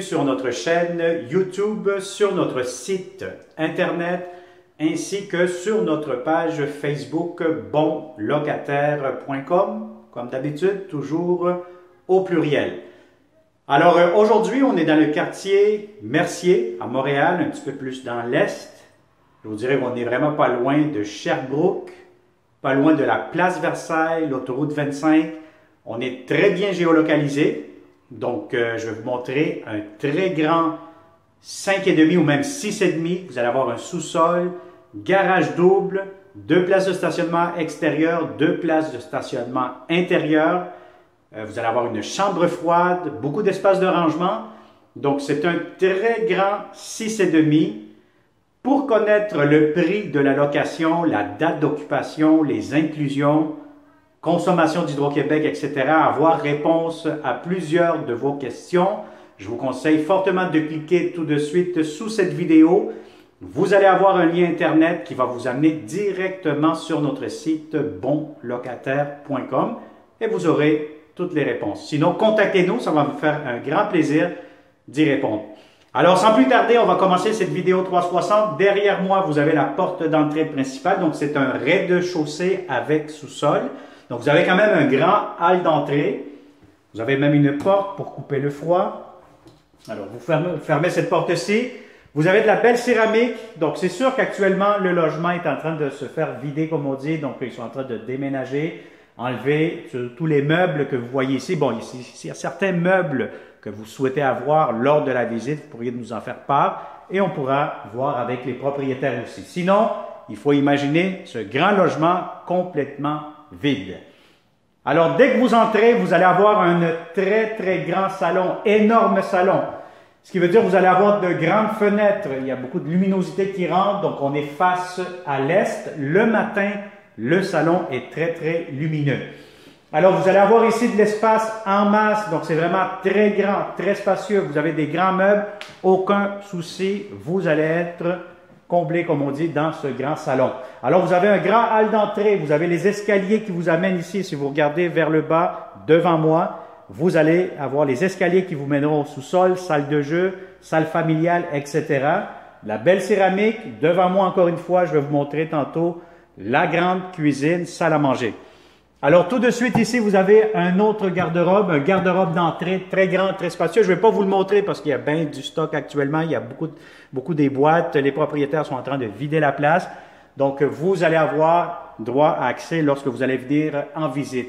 sur notre chaîne YouTube, sur notre site Internet, ainsi que sur notre page Facebook bonlocataire.com, comme d'habitude, toujours au pluriel. Alors aujourd'hui, on est dans le quartier Mercier, à Montréal, un petit peu plus dans l'Est. Je vous dirais qu'on n'est vraiment pas loin de Sherbrooke, pas loin de la place Versailles, l'autoroute 25. On est très bien géolocalisé. Donc, je vais vous montrer un très grand 5,5 ou même 6,5. Vous allez avoir un sous-sol, garage double, 2 places de stationnement extérieur, 2 places de stationnement intérieur. Vous allez avoir une chambre froide, beaucoup d'espace de rangement. Donc, c'est un très grand 6,5. Pour connaître le prix de la location, la date d'occupation, les inclusions, consommation d'Hydro-Québec, etc., avoir réponse à plusieurs de vos questions, je vous conseille fortement de cliquer tout de suite sous cette vidéo. Vous allez avoir un lien Internet qui va vous amener directement sur notre site bonlocataire.com et vous aurez toutes les réponses. Sinon, contactez-nous, ça va me faire un grand plaisir d'y répondre. Alors, sans plus tarder, on va commencer cette vidéo 360. Derrière moi, vous avez la porte d'entrée principale. Donc, c'est un rez-de-chaussée avec sous-sol. Donc, vous avez quand même un grand hall d'entrée. Vous avez même une porte pour couper le froid. Alors, vous fermez cette porte-ci. Vous avez de la belle céramique. Donc, c'est sûr qu'actuellement, le logement est en train de se faire vider, comme on dit. Donc, ils sont en train de déménager, enlever tous les meubles que vous voyez ici. Bon, il y a certains meubles que vous souhaitez avoir lors de la visite, vous pourriez nous en faire part et on pourra voir avec les propriétaires aussi. Sinon, il faut imaginer ce grand logement complètement vide. Alors, dès que vous entrez, vous allez avoir un très grand salon, énorme salon. Ce qui veut dire que vous allez avoir de grandes fenêtres. Il y a beaucoup de luminosité qui rentre, donc on est face à l'est. Le matin, le salon est très lumineux. Alors, vous allez avoir ici de l'espace en masse, donc c'est vraiment très grand, très spacieux. Vous avez des grands meubles, aucun souci, vous allez être comblé, comme on dit, dans ce grand salon. Alors, vous avez un grand hall d'entrée, vous avez les escaliers qui vous amènent ici. Si vous regardez vers le bas, devant moi, vous allez avoir les escaliers qui vous mèneront au sous-sol, salle de jeu, salle familiale, etc. La belle céramique, devant moi encore une fois, je vais vous montrer tantôt la grande cuisine, salle à manger. Alors, tout de suite, ici, vous avez un autre garde-robe, un garde-robe d'entrée très grand, très spacieux. Je ne vais pas vous le montrer parce qu'il y a bien du stock actuellement. Il y a beaucoup des boîtes. Les propriétaires sont en train de vider la place. Donc, vous allez avoir droit à accès lorsque vous allez venir en visite.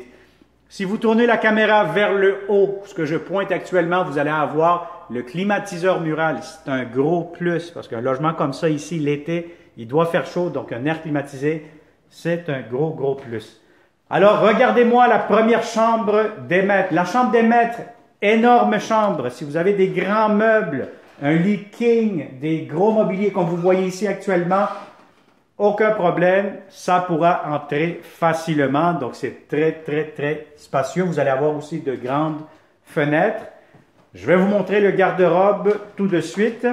Si vous tournez la caméra vers le haut, ce que je pointe actuellement, vous allez avoir le climatiseur mural. C'est un gros plus parce qu'un logement comme ça ici, l'été, il doit faire chaud. Donc, un air climatisé, c'est un gros plus. Alors, regardez-moi la première chambre des maîtres. La chambre des maîtres, énorme chambre. Si vous avez des grands meubles, un lit king, des gros mobiliers comme vous voyez ici actuellement, aucun problème, ça pourra entrer facilement. Donc, c'est très spacieux. Vous allez avoir aussi de grandes fenêtres. Je vais vous montrer le garde-robe tout de suite.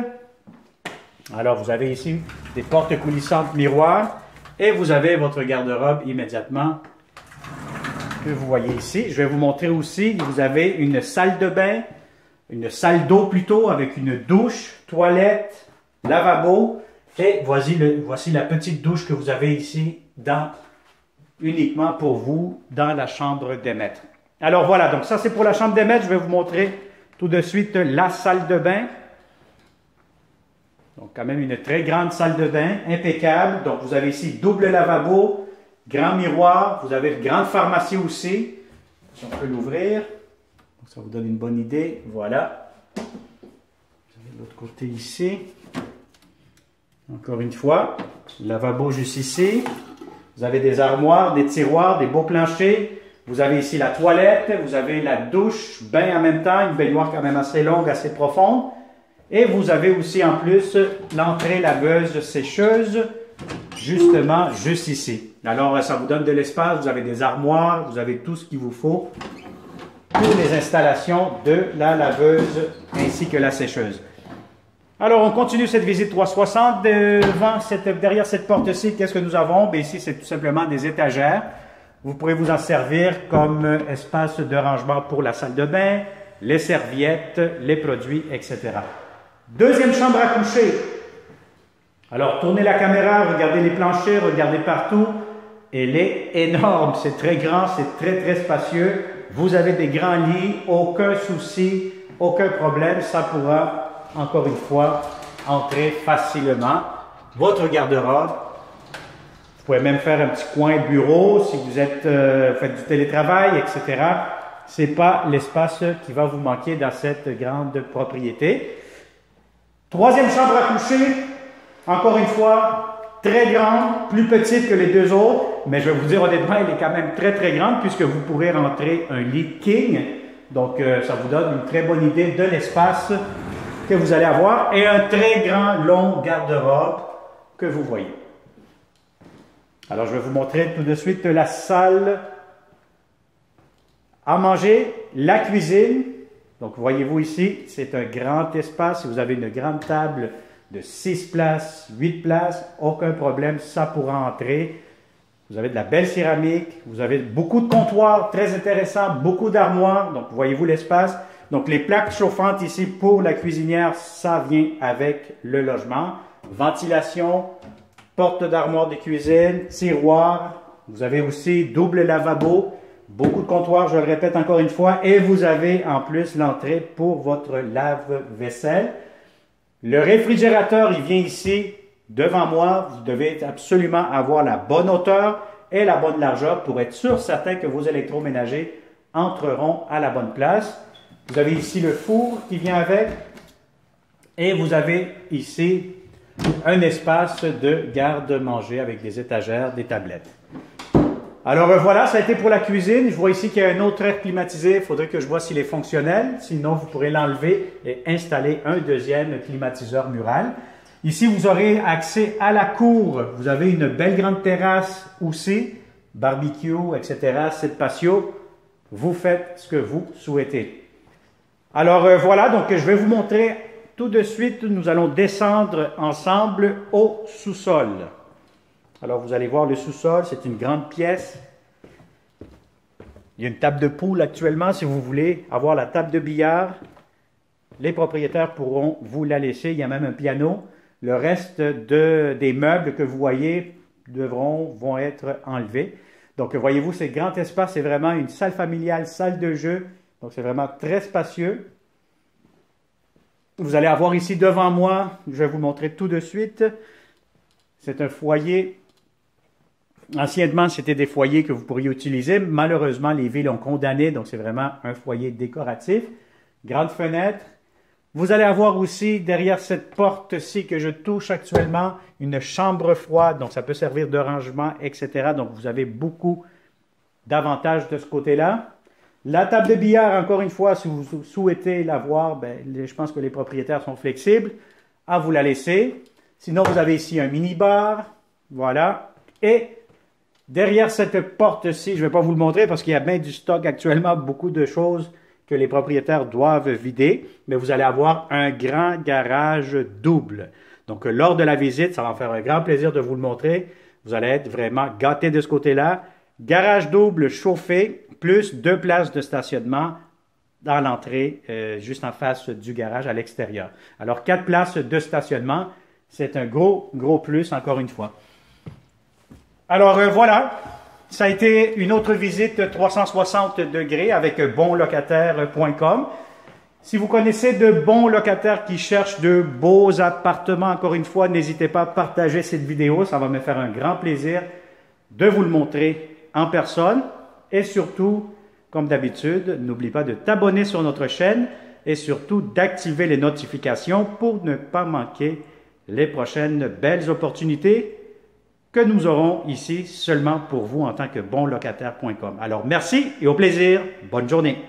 Alors, vous avez ici des portes coulissantes miroirs et vous avez votre garde-robe immédiatement que vous voyez ici. Je vais vous montrer aussi, vous avez une salle de bain, une salle d'eau plutôt, avec une douche, toilette, lavabo. Et voici la petite douche que vous avez ici, uniquement pour vous, dans la chambre des maîtres. Alors voilà, donc ça c'est pour la chambre des maîtres. Je vais vous montrer tout de suite la salle de bain. Donc quand même une très grande salle de bain, impeccable. Donc vous avez ici double lavabo, grand miroir, vous avez une grande pharmacie aussi, si on peut l'ouvrir, ça vous donne une bonne idée, voilà. Vous avez de l'autre côté ici, encore une fois, lavabo juste ici, vous avez des armoires, des tiroirs, des beaux planchers, vous avez ici la toilette, vous avez la douche, bain en même temps, une baignoire quand même assez longue, assez profonde, et vous avez aussi en plus l'entrée laveuse sécheuse, justement, juste ici. Alors, ça vous donne de l'espace, vous avez des armoires, vous avez tout ce qu'il vous faut pour les installations de la laveuse ainsi que la sécheuse. Alors, on continue cette visite 360. Derrière cette porte-ci, qu'est-ce que nous avons? Bien, ici, c'est tout simplement des étagères. Vous pourrez vous en servir comme espace de rangement pour la salle de bain, les serviettes, les produits, etc. Deuxième chambre à coucher. Alors, tournez la caméra, regardez les planchers, regardez partout. Elle est énorme, c'est très grand, c'est très, très spacieux. Vous avez des grands lits, aucun souci, aucun problème. Ça pourra, encore une fois, entrer facilement. Votre garde-robe. Vous pouvez même faire un petit coin bureau si vous êtes, faites du télétravail, etc. Ce n'est pas l'espace qui va vous manquer dans cette grande propriété. Troisième chambre à coucher, encore une fois, très grande, plus petite que les deux autres, mais je vais vous dire honnêtement, elle est quand même très très grande puisque vous pourrez rentrer un lit king. Donc ça vous donne une très bonne idée de l'espace que vous allez avoir et un très grand, long garde-robe que vous voyez. Alors je vais vous montrer tout de suite la salle à manger, la cuisine. Donc, voyez-vous ici, c'est un grand espace. Vous avez une grande table de 6 places, 8 places, aucun problème, ça pourra entrer. Vous avez de la belle céramique, vous avez beaucoup de comptoirs, très intéressant, beaucoup d'armoires. Donc, voyez-vous l'espace. Donc, les plaques chauffantes ici pour la cuisinière, ça vient avec le logement. Ventilation, porte d'armoire de cuisine, tiroir. Vous avez aussi double lavabo. Beaucoup de comptoirs, je le répète encore une fois, et vous avez en plus l'entrée pour votre lave-vaisselle. Le réfrigérateur, il vient ici devant moi. Vous devez absolument avoir la bonne hauteur et la bonne largeur pour être sûr certain que vos électroménagers entreront à la bonne place. Vous avez ici le four qui vient avec et vous avez ici un espace de garde-manger avec des étagères, des tablettes. Alors voilà, ça a été pour la cuisine. Je vois ici qu'il y a un autre air climatisé. Il faudrait que je vois s'il est fonctionnel. Sinon, vous pourrez l'enlever et installer un deuxième climatiseur mural. Ici, vous aurez accès à la cour. Vous avez une belle grande terrasse aussi, barbecue, etc., site patio. Vous faites ce que vous souhaitez. Alors voilà, donc je vais vous montrer tout de suite. Nous allons descendre ensemble au sous-sol. Alors, vous allez voir le sous-sol, c'est une grande pièce. Il y a une table de poule actuellement, si vous voulez avoir la table de billard. Les propriétaires pourront vous la laisser. Il y a même un piano. Le reste des meubles que vous voyez vont être enlevés. Donc, voyez-vous, c'est grand espace. C'est vraiment une salle familiale, salle de jeu. Donc, c'est vraiment très spacieux. Vous allez avoir ici devant moi, je vais vous montrer tout de suite. C'est un foyer. Anciennement, c'était des foyers que vous pourriez utiliser. Malheureusement, les villes ont condamné, donc c'est vraiment un foyer décoratif. Grande fenêtre. Vous allez avoir aussi, derrière cette porte-ci que je touche actuellement, une chambre froide. Donc, ça peut servir de rangement, etc. Donc, vous avez beaucoup d'avantages de ce côté-là. La table de billard, encore une fois, si vous souhaitez l'avoir, je pense que les propriétaires sont flexibles. À vous la laisser. Sinon, vous avez ici un mini-bar. Voilà. Et derrière cette porte-ci, je ne vais pas vous le montrer parce qu'il y a bien du stock actuellement, beaucoup de choses que les propriétaires doivent vider. Mais vous allez avoir un grand garage double. Donc, lors de la visite, ça va me faire un grand plaisir de vous le montrer. Vous allez être vraiment gâtés de ce côté-là. Garage double chauffé, plus 2 places de stationnement dans l'entrée, juste en face du garage à l'extérieur. Alors, 4 places de stationnement. C'est un gros plus, encore une fois. Alors, voilà. Ça a été une autre visite 360 degrés avec bonlocataire.com. Si vous connaissez de bons locataires qui cherchent de beaux appartements, encore une fois, n'hésitez pas à partager cette vidéo. Ça va me faire un grand plaisir de vous le montrer en personne. Et surtout, comme d'habitude, n'oublie pas de t'abonner sur notre chaîne et surtout d'activer les notifications pour ne pas manquer les prochaines belles opportunités que nous aurons ici seulement pour vous en tant que bonlocataire.com. Alors, merci et au plaisir. Bonne journée.